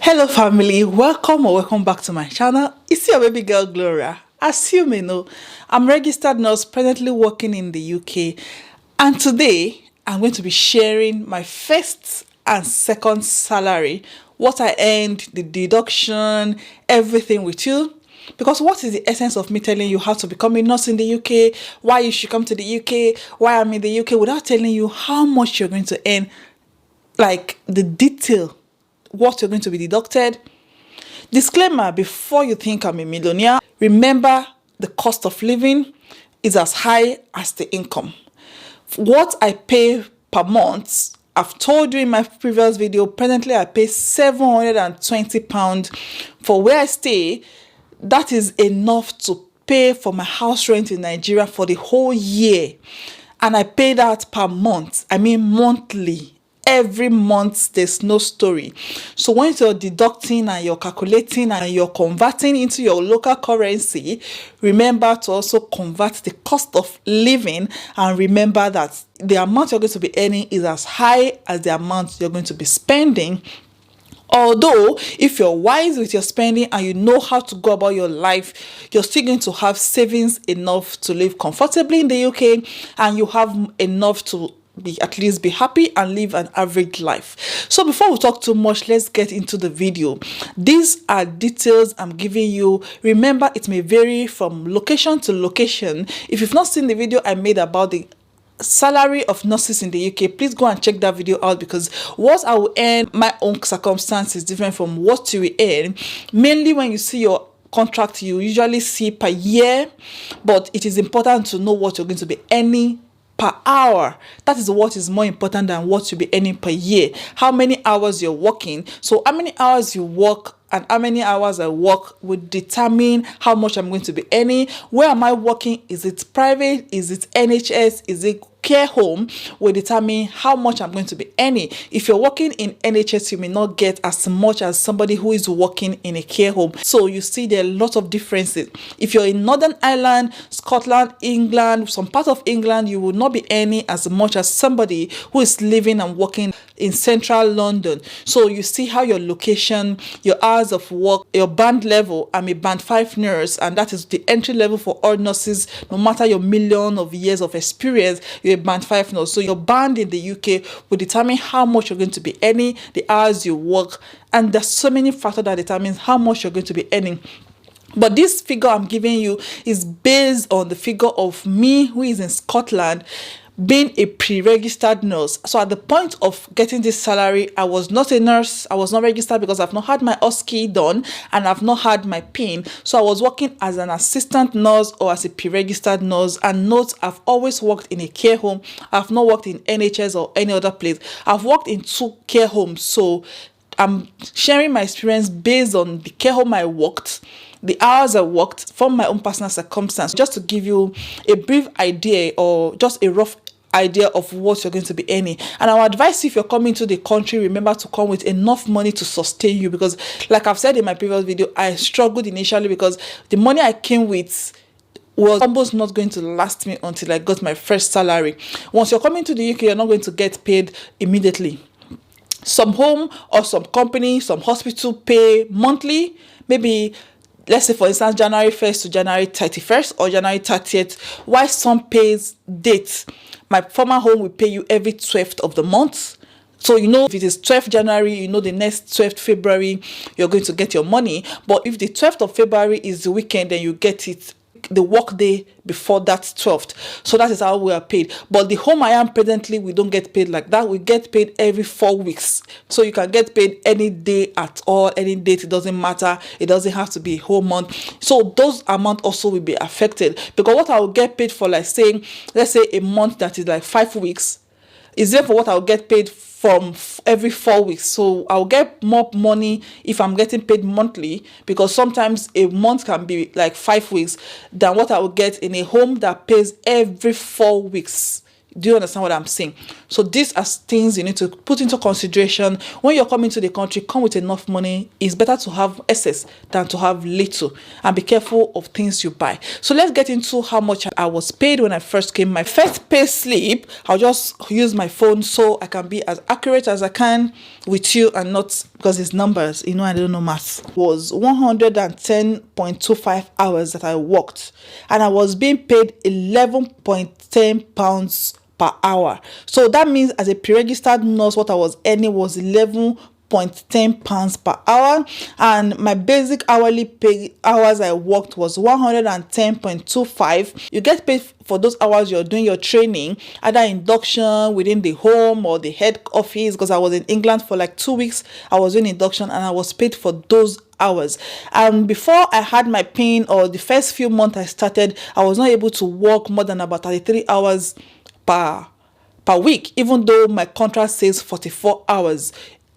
Hello family, welcome or welcome back to my channel. It's your baby girl Gloria. As you may know, I'm registered nurse presently working in the UK, and today I'm going to be sharing my first and second salary, what I earned, the deduction, everything with you. Because what is the essence of me telling you how to become a nurse in the UK, why you should come to the UK, why I'm in the UK, without telling you how much you're going to earn, like the detail, what you're going to be deducted. Disclaimer, before you think I'm a millionaire, remember the cost of living is as high as the income. What I pay per month, I've told you in my previous video, presently I pay £720 for where I stay. That is enough to pay for my house rent in Nigeria for the whole year. And I pay that per month, I mean monthly. Every month there's no story. So once you're deducting and you're calculating and you're converting into your local currency, remember to also convert the cost of living, and remember that the amount you're going to be earning is as high as the amount you're going to be spending. Although, if you're wise with your spending and you know how to go about your life, you're still going to have savings enough to live comfortably in the UK, and you have enough to at least be happy and live an average life. So before we talk too much, let's get into the video. These are details I'm giving you. Remember, it may vary from location to location. If you've not seen the video I made about the salary of nurses in the UK, please go and check that video out, because what I will earn, my own circumstance is different from what you will earn. Mainly when you see your contract, you usually see per year, but it is important to know what you're going to be earning per hour. That is what is more important than what you'll be earning per year. How many hours you're working. So how many hours you work and how many hours I work will determine how much I'm going to be earning. Where am I working? Is it private? Is it NHS? Is it care home? Will determine how much I'm going to be earning. If you're working in NHS, you may not get as much as somebody who is working in a care home. So you see there are a lot of differences. If you're in Northern Ireland, Scotland, England, some part of England, you will not be earning as much as somebody who is living and working in central London. So you see how your location, your hours of work, your band level. I'm a band 5 nurse, and that is the entry level for all nurses. No matter your million of years of experience, you're a band 5 nurse. So your band in the UK will determine how much you're going to be earning, the hours you work, and there's so many factors that determines how much you're going to be earning. But this figure I'm giving you is based on the figure of me, who is in Scotland, being a pre-registered nurse. So at the point of getting this salary, I was not a nurse. I was not registered because I've not had my OSCE done and I've not had my PIN. So I was working as an assistant nurse or as a pre-registered nurse. And note, I've always worked in a care home. I've not worked in NHS or any other place. I've worked in 2 care homes. So I'm sharing my experience based on the care home I worked, the hours I worked, from my own personal circumstance, just to give you a brief idea or just a rough idea of what you're going to be earning. And I would advise you, if you're coming to the country, remember to come with enough money to sustain you, because like I've said in my previous video, I struggled initially because the money I came with was almost not going to last me until I got my first salary. Once you're coming to the UK, you're not going to get paid immediately. Some home or some company, some hospital pay monthly, maybe let's say for instance January 1st to January 31st or January 30th, while some pays dates. My former home will pay you every 12th of the month. So you know, if it is 12th January, you know the next 12th February you're going to get your money. But if the 12th of February is the weekend, then you get it the work day before that 12th. So that is how we are paid. But the home I am presently, we don't get paid like that. We get paid every 4 weeks. So you can get paid any day at all, any date. It doesn't matter. It doesn't have to be a whole month. So those amount also will be affected, because what I will get paid for, like saying, let's say a month that is like 5 weeks, is there for what I'll get paid from every 4 weeks. So I'll get more money if I'm getting paid monthly, because sometimes a month can be like 5 weeks, than what I will get in a home that pays every 4 weeks. Do you understand what I'm saying? So these are things you need to put into consideration. When you're coming to the country, come with enough money. It's better to have excess than to have little. And be careful of things you buy. So let's get into how much I was paid when I first came. My first pay slip, I'll just use my phone so I can be as accurate as I can with you and not because it's numbers. You know, I don't know maths. Was 110.25 hours that I worked. And I was being paid 11.10 pounds per hour. So that means as a pre-registered nurse, what I was earning was 11.10 pounds per hour, and my basic hourly pay hours I worked was 110.25. You get paid for those hours you're doing your training, either induction within the home or the head office, because I was in England for like 2 weeks. I was doing induction and I was paid for those hours. And before I had my PIN, or the first few months I started, I was not able to work more than about 33 hours per week, even though my contract says 44 hours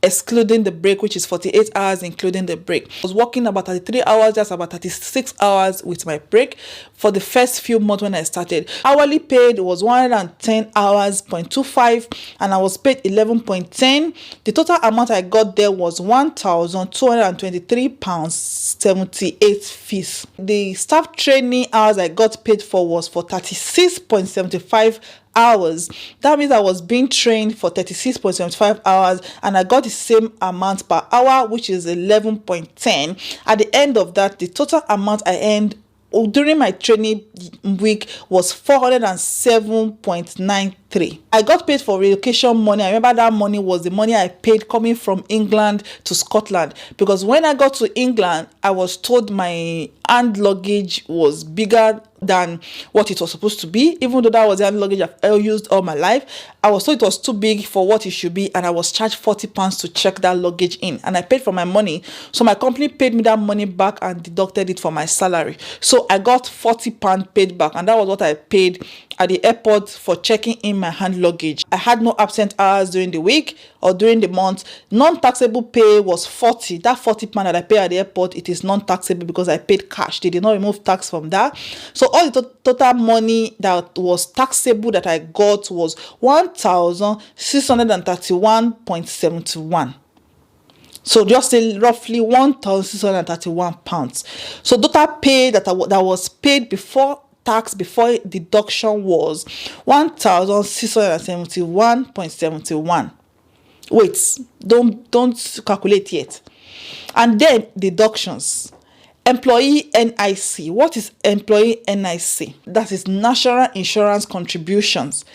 excluding the break, which is 48 hours including the break. I was working about 33 hours, just about 36 hours with my break for the first few months when I started. Hourly paid was 110 hours 0.25, and I was paid 11.10. The total amount I got there was 1,223 pounds 78 fees. The staff training hours I got paid for was for 36.75 hours. That means I was being trained for 36.75 hours, and I got the same amount per hour, which is 11.10. At the end of that, the total amount I earned during my training week was 407.93. I got paid for relocation money. I remember that money was the money I paid coming from England to Scotland, because when I got to England, I was told my hand luggage was bigger than what it was supposed to be. Even though that was the hand luggage I've used all my life, I was told it was too big for what it should be, and I was charged £40 to check that luggage in, and I paid for my money. So my company paid me that money back and deducted it from my salary. So I got £40 paid back, and that was what I paid at the airport for checking in my hand luggage. I had no absent hours during the week or during the month. Non-taxable pay was 40. That £40 that I paid at the airport, it is non-taxable because I paid cash. They did not remove tax from that. So all the total money that was taxable that I got was 1,631.71. So just say roughly 1,631 pounds. So total pay that was paid before tax, before deduction, was 1,671.71. Wait, don't calculate yet. And then deductions. Employee NIC. What is employee NIC? That is national insurance contributions.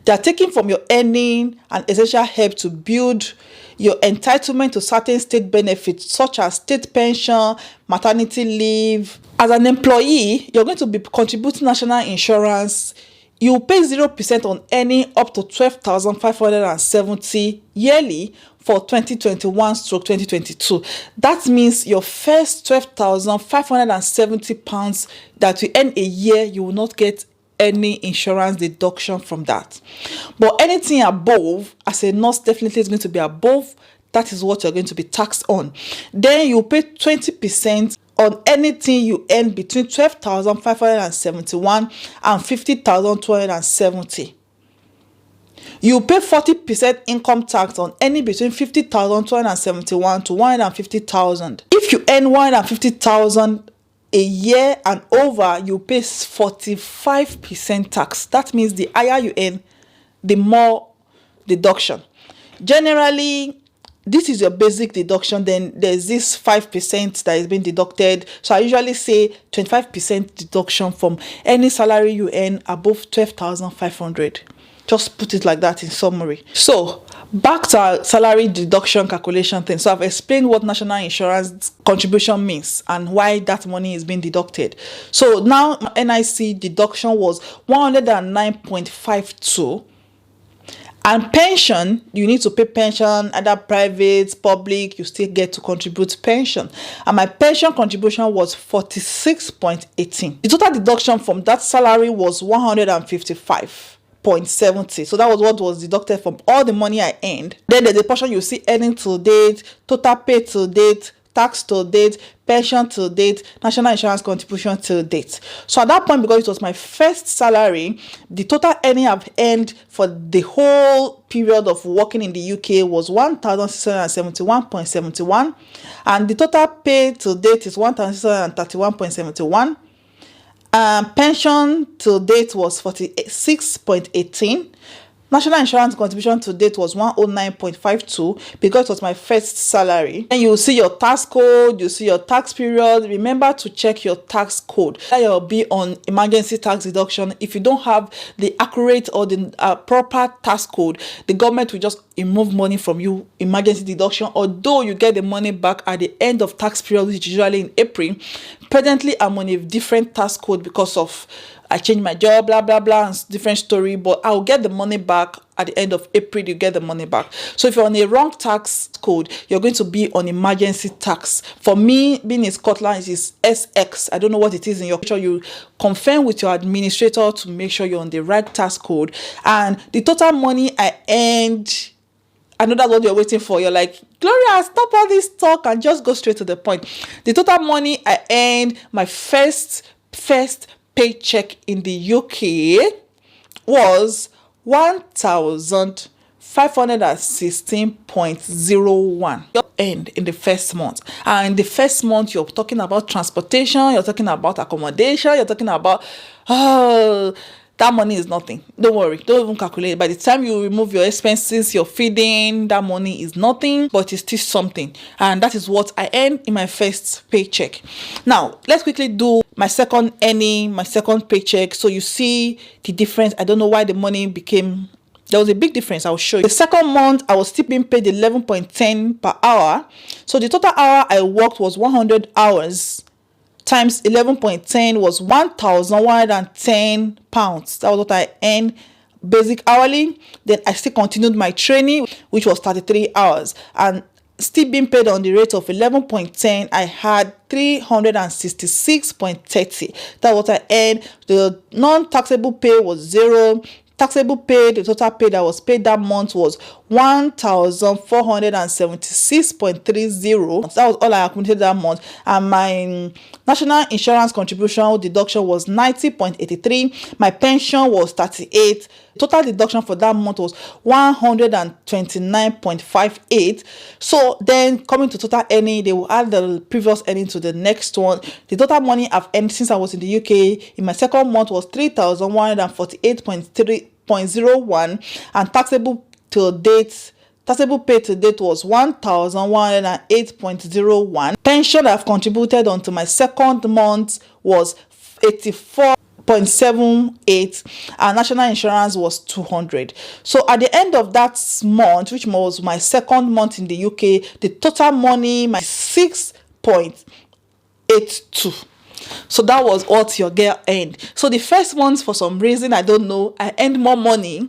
They are taken from your earning and essential help to build your entitlement to certain state benefits, such as state pension, maternity leave. As an employee, you're going to be contributing national insurance. You pay 0% on any up to 12,570 yearly for 2021/2022. That means your first 12,570 pounds that you earn a year, you will not get any insurance deduction from that. But anything above, as a nurse, definitely is going to be above. That is what you're going to be taxed on. Then you pay 20% on anything you earn between 12,571 and 50,270. You pay 40% income tax on any between 50,271 to 150,000. If you earn 150,000 a year and over, you pay 45% tax. That means the higher you earn, the more deduction. Generally, this is your basic deduction. Then there's this 5% that is being deducted. So I usually say 25% deduction from any salary you earn above 12,500. Just put it like that in summary. So back to our salary deduction calculation thing. So I've explained what national insurance contribution means and why that money is being deducted. So now NIC deduction was 109.52. And pension, you need to pay pension, either private, public, you still get to contribute pension. And my pension contribution was 46.18. The total deduction from that salary was 155.70. So that was what was deducted from all the money I earned. Then there's a portion you see earning to date, total pay to date, tax to date, pension to date, national insurance contribution to date. So at that point, because it was my first salary, the total earning I've earned for the whole period of working in the UK was 1,671.71, and the total pay to date is 1,631.71. Pension to date was 46.18. National insurance contribution to date was 109.52 because it was my first salary. And you see your tax code, you see your tax period. Remember to check your tax code. That will be on emergency tax deduction. If you don't have the accurate or the proper tax code, the government will just remove money from you, emergency deduction, although you get the money back at the end of tax period, which is usually in April. Presently, I'm on a different tax code because of I changed my job, blah, blah, blah, and different story, but I'll get the money back at the end of April. You get the money back. So if you're on a wrong tax code, you're going to be on emergency tax. For me, being in Scotland, it is SX. I don't know what it is in your country. You confirm with your administrator to make sure you're on the right tax code. And the total money I earned, I know that's what you're waiting for. You're like, Gloria, stop all this talk and just go straight to the point. The total money I earned, my first paycheck in the UK was 1,516.01 end in the first month. And in the first month, you're talking about transportation, you're talking about accommodation, you're talking about that money is nothing. Don't worry, don't even calculate. By the time you remove your expenses, your feeding, that money is nothing, but it's still something. And that is what I earned in my first paycheck. Now, let's quickly do my second earning, my second paycheck. So you see the difference. I don't know why the money became, there was a big difference. I'll show you. The second month, I was still being paid 11.10 per hour. So the total hour I worked was 100 hours. Times 11.10 was 1,110 pounds. That was what I earned basic hourly. Then I still continued my training, which was 33 hours. And still being paid on the rate of 11.10, I had 366.30. That's what I earned. The non-taxable pay was 0. Taxable pay, the total pay that was paid that month was 1,476.30. That was all I accumulated that month. And my national insurance contribution deduction was 90.83. My pension was 38. Total deduction for that month was 129.58. So then coming to total earning, they will add the previous earning to the next one. The total money I've earned since I was in the UK in my second month was 3,148.01, and taxable pay to date was 1,108.01. Pension I've contributed onto my second month was 84.78, and national insurance was 200. So at the end of that month, which was my second month in the UK, the total money, my 6.82. So that was what your girl earned. So the first month, for some reason, I don't know, I earned more money.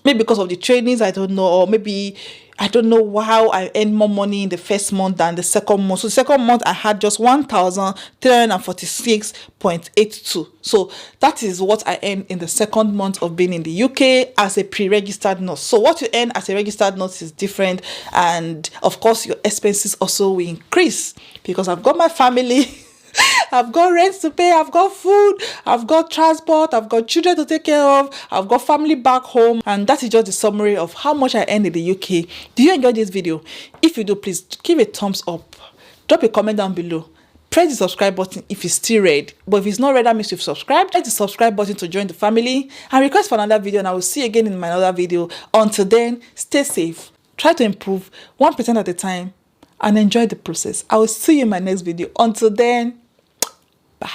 Maybe because of the trainings, I don't know, or maybe I don't know how I earned more money in the first month than the second month. So the second month, I had just 1,346.82. So that is what I earned in the second month of being in the UK as a pre-registered nurse. So what you earn as a registered nurse is different. And of course, your expenses also will increase because I've got my family. I've got rent to pay, I've got food, I've got transport, I've got children to take care of, I've got family back home. And that is just the summary of how much I earned in the UK. Do you enjoy this video? If you do, please give a thumbs up. Drop a comment down below. Press the subscribe button if it's still red. But if it's not red, that means you've subscribed. Press the subscribe button to join the family. And request for another video, and I will see you again in my other video. Until then, stay safe. Try to improve 1% at a time and enjoy the process. I will see you in my next video. Until then, bye.